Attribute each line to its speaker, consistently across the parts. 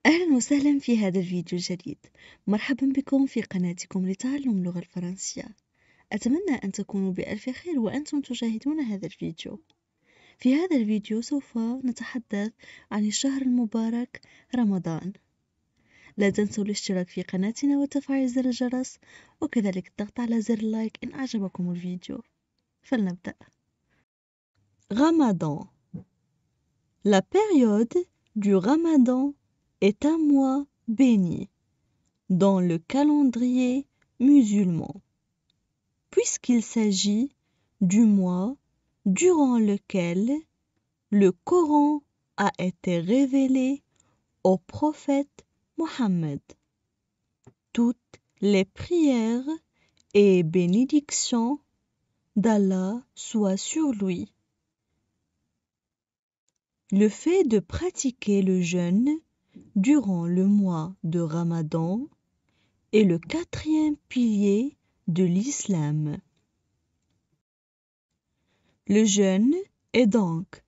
Speaker 1: أهلا وسهلا في هذا الفيديو الجديد. مرحبا بكم في قناتكم لتعلم اللغة الفرنسية. أتمنى أن تكونوا بألف خير وأنتم تشاهدون هذا الفيديو. في هذا الفيديو سوف نتحدث عن الشهر المبارك رمضان. لا تنسوا الاشتراك في قناتنا وتفعيل زر الجرس وكذلك الضغط على زر اللايك إن أعجبكم الفيديو. فلنبدأ. Ramadan. La période du Ramadan est un mois béni dans le calendrier musulman, puisqu'il s'agit du mois durant lequel le Coran a été révélé au prophète Mohammed. Toutes les prières et bénédictions d'Allah soient sur lui. Le fait de pratiquer le jeûne durant le mois de Ramadan est le quatrième pilier de l'islam. Le jeûne est donc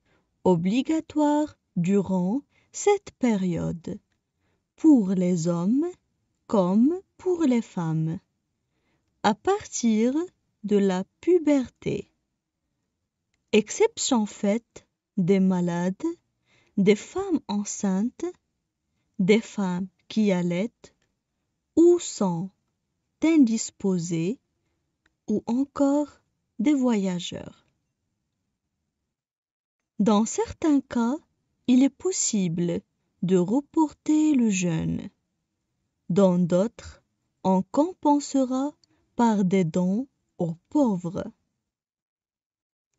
Speaker 1: obligatoire durant cette période, pour les hommes comme pour les femmes, à partir de la puberté. Exception faite des malades, des femmes enceintes, des femmes qui allaitent ou sont indisposées, ou encore des voyageurs. Dans certains cas, il est possible de reporter le jeûne. Dans d'autres, on compensera par des dons aux pauvres.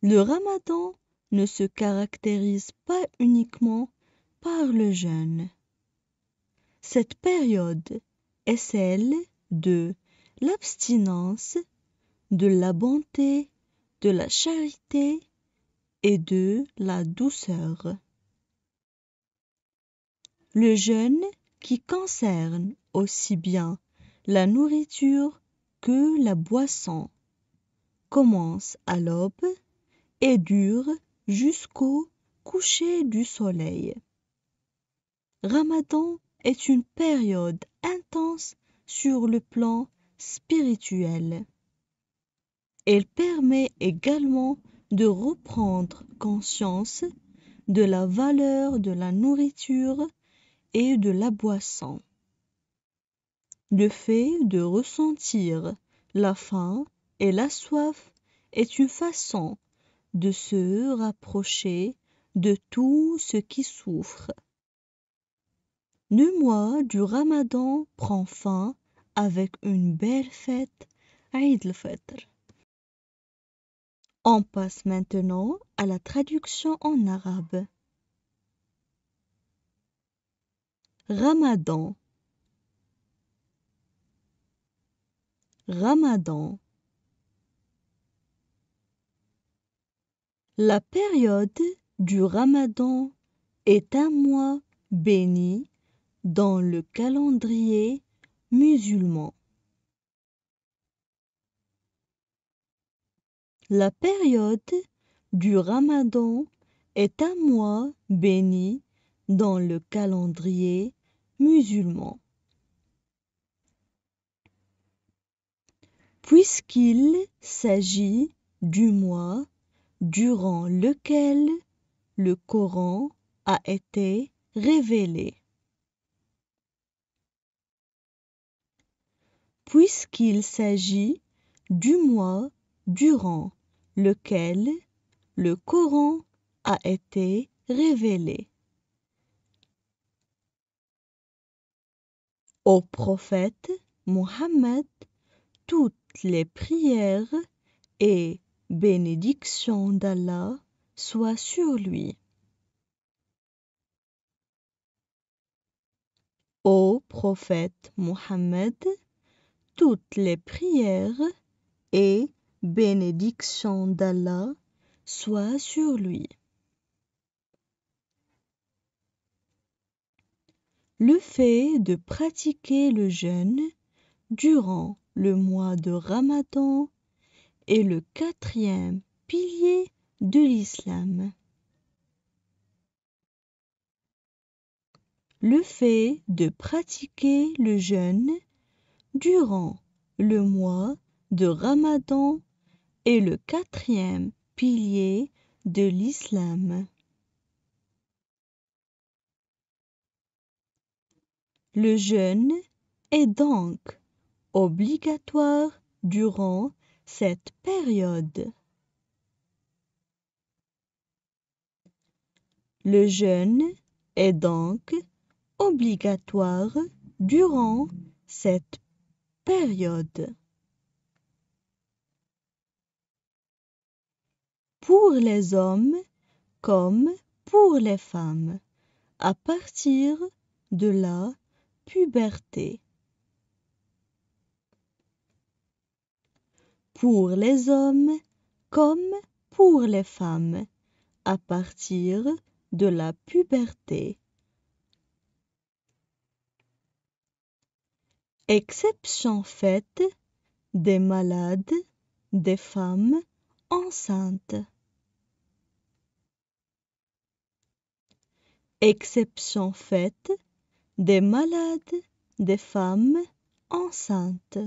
Speaker 1: Le Ramadan ne se caractérise pas uniquement par le jeûne. Cette période est celle de l'abstinence, de la bonté, de la charité et de la douceur. Le jeûne, qui concerne aussi bien la nourriture que la boisson, commence à l'aube et dure jusqu'au coucher du soleil. Ramadan est une période intense sur le plan spirituel. Elle permet également de reprendre conscience de la valeur de la nourriture et de la boisson. Le fait de ressentir la faim et la soif est une façon de se rapprocher de tout ce qui souffre. Le mois du Ramadan prend fin avec une belle fête, Eid al-Fitr. On passe maintenant à la traduction en arabe. Ramadan. Ramadan. La période du Ramadan est un mois béni dans le calendrier musulman. La période du Ramadan est un mois béni dans le calendrier musulman, puisqu'il s'agit du mois durant lequel le Coran a été révélé. Puisqu'il s'agit du mois durant lequel le Coran a été révélé. Au prophète Mohammed, toutes les prières et bénédictions d'Allah soient sur lui. Au prophète Mohammed, toutes les prières et bénédictions d'Allah soient sur lui. Le fait de pratiquer le jeûne durant le mois de Ramadan est le quatrième pilier de l'islam. le fait de pratiquer le jeûne durant le mois de Ramadan est le quatrième pilier de l'islam. Le jeûne est donc obligatoire durant cette période. Le jeûne est donc obligatoire durant cette période. Pour les hommes comme pour les femmes, à partir de la puberté. Pour les hommes comme pour les femmes, à partir de la puberté. Exception faite des malades, des femmes enceintes. Exception faite des malades, des femmes enceintes.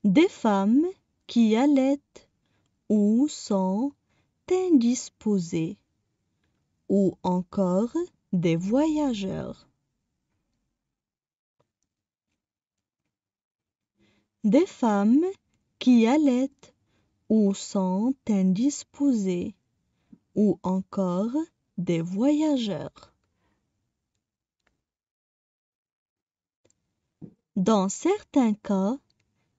Speaker 1: Des femmes qui allaitent ou sont indisposées, ou encore des voyageurs. Des femmes qui allaitent ou sont indisposées, ou encore des voyageurs. Dans certains cas,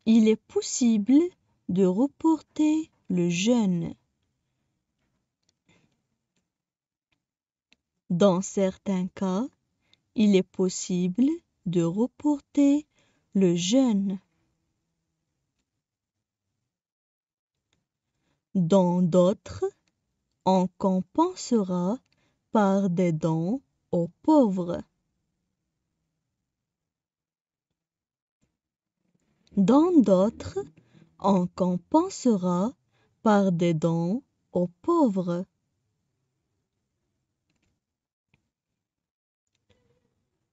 Speaker 1: il est possible de reporter le jeûne. Dans certains cas, il est possible de reporter le jeûne. Dans d'autres, on compensera par des dons aux pauvres. Dans d'autres, on compensera par des dons aux pauvres.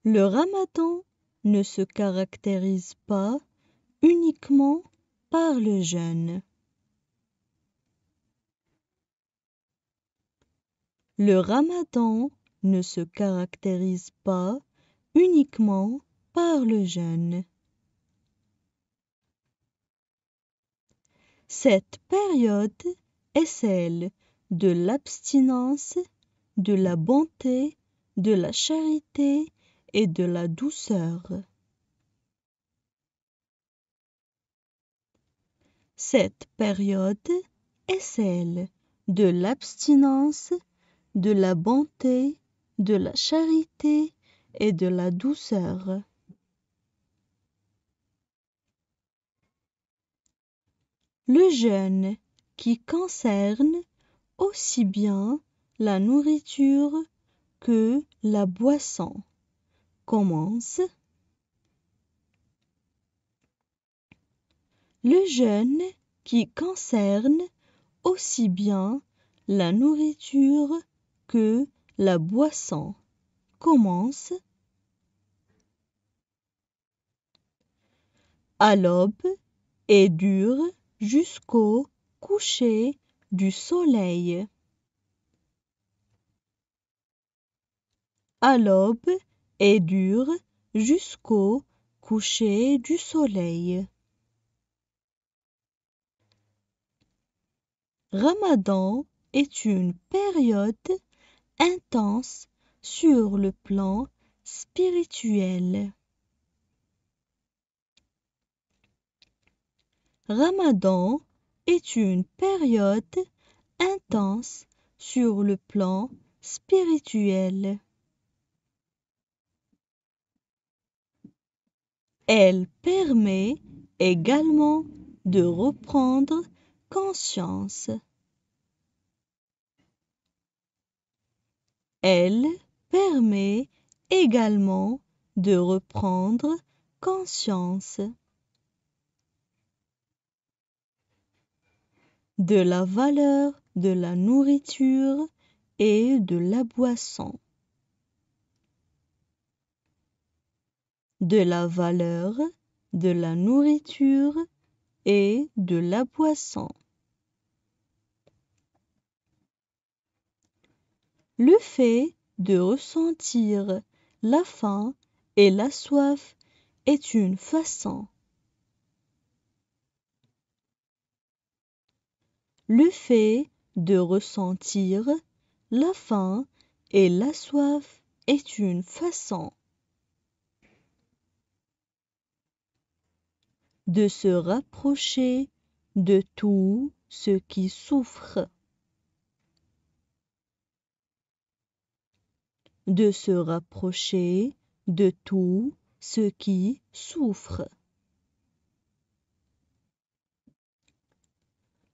Speaker 1: Le Ramadan ne se caractérise pas uniquement par le jeûne. Le Ramadan ne se caractérise pas uniquement par le jeûne. Cette période est celle de l'abstinence, de la bonté, de la charité et de la douceur. Cette période est celle de l'abstinence, de la bonté, de la charité et de la douceur. Le jeûne qui concerne aussi bien la nourriture que la boisson commence. Le jeûne qui concerne aussi bien la nourriture que la boisson commence à l'aube et dure jusqu'au coucher du soleil. À l'aube et dure jusqu'au coucher du soleil. Ramadan est une période intense sur le plan spirituel. Ramadan est une période intense sur le plan spirituel. Elle permet également de reprendre conscience. Elle permet également de reprendre conscience de la valeur de la nourriture et de la boisson, de la valeur, de la nourriture et de la boisson. Le fait de ressentir la faim et la soif est une façon. Le fait de ressentir la faim et la soif est une façon de se rapprocher de tous ceux qui souffrent, de se rapprocher de tous ceux qui souffrent.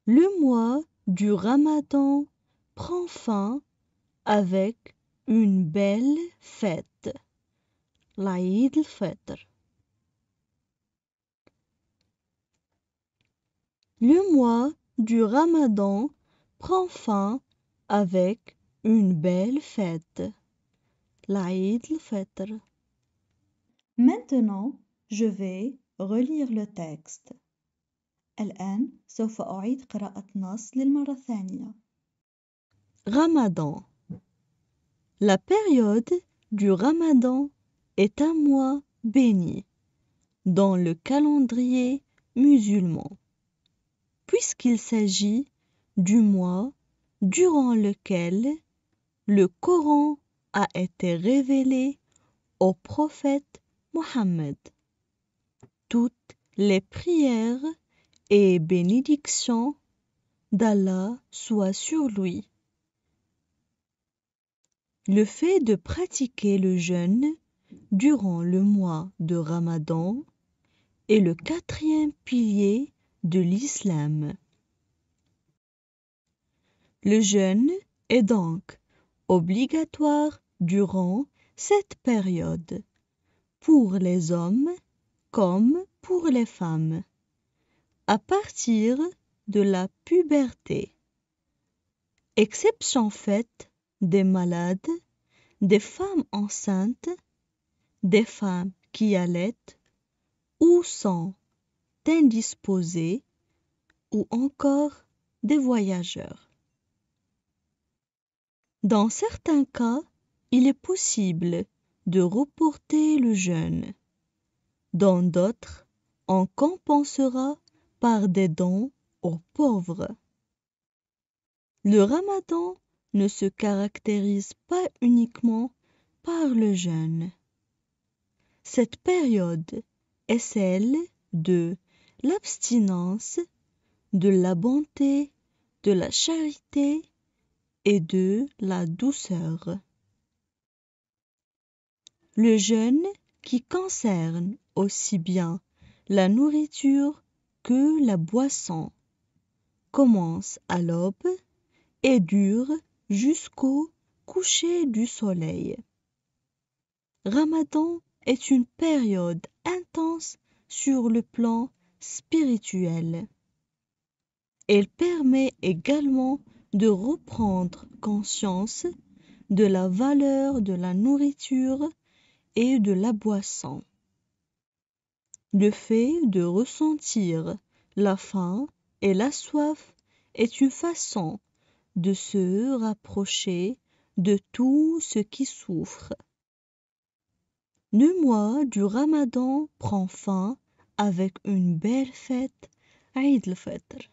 Speaker 1: Le mois du Ramadan prend fin avec une belle fête, l'Aïd al-Fitr. Le mois du Ramadan prend fin avec une belle fête, l'Aïd al-Fitr. Maintenant, je vais relire le texte. الآن سوف أعيد قراءة نص للمرة الثانية. Ramadan. La période du Ramadan est un mois béni dans le calendrier musulman, puisqu'il s'agit du mois durant lequel le Coran a été révélé au prophète Mohammed. Toutes les prières et bénédictions d'Allah soient sur lui. Le fait de pratiquer le jeûne durant le mois de Ramadan est le 4e pilier de l'islam. Le jeûne est donc obligatoire durant cette période, pour les hommes comme pour les femmes, à partir de la puberté, exception faite des malades, des femmes enceintes, des femmes qui allaitent ou sont indisposées, ou encore des voyageurs. Dans certains cas, il est possible de reporter le jeûne. Dans d'autres, on compensera par des dons aux pauvres. Le Ramadan ne se caractérise pas uniquement par le jeûne. Cette période est celle de l'abstinence, de la bonté, de la charité et de la douceur. Le jeûne, qui concerne aussi bien la nourriture que la boisson, commence à l'aube et dure jusqu'au coucher du soleil. Ramadan est une période intense sur le plan spirituel. Elle permet également de reprendre conscience de la valeur de la nourriture et de la boisson. Le fait de ressentir la faim et la soif est une façon de se rapprocher de tous ceux qui souffrent. Le mois du Ramadan prend fin avec une belle fête, Eid al-Fitr.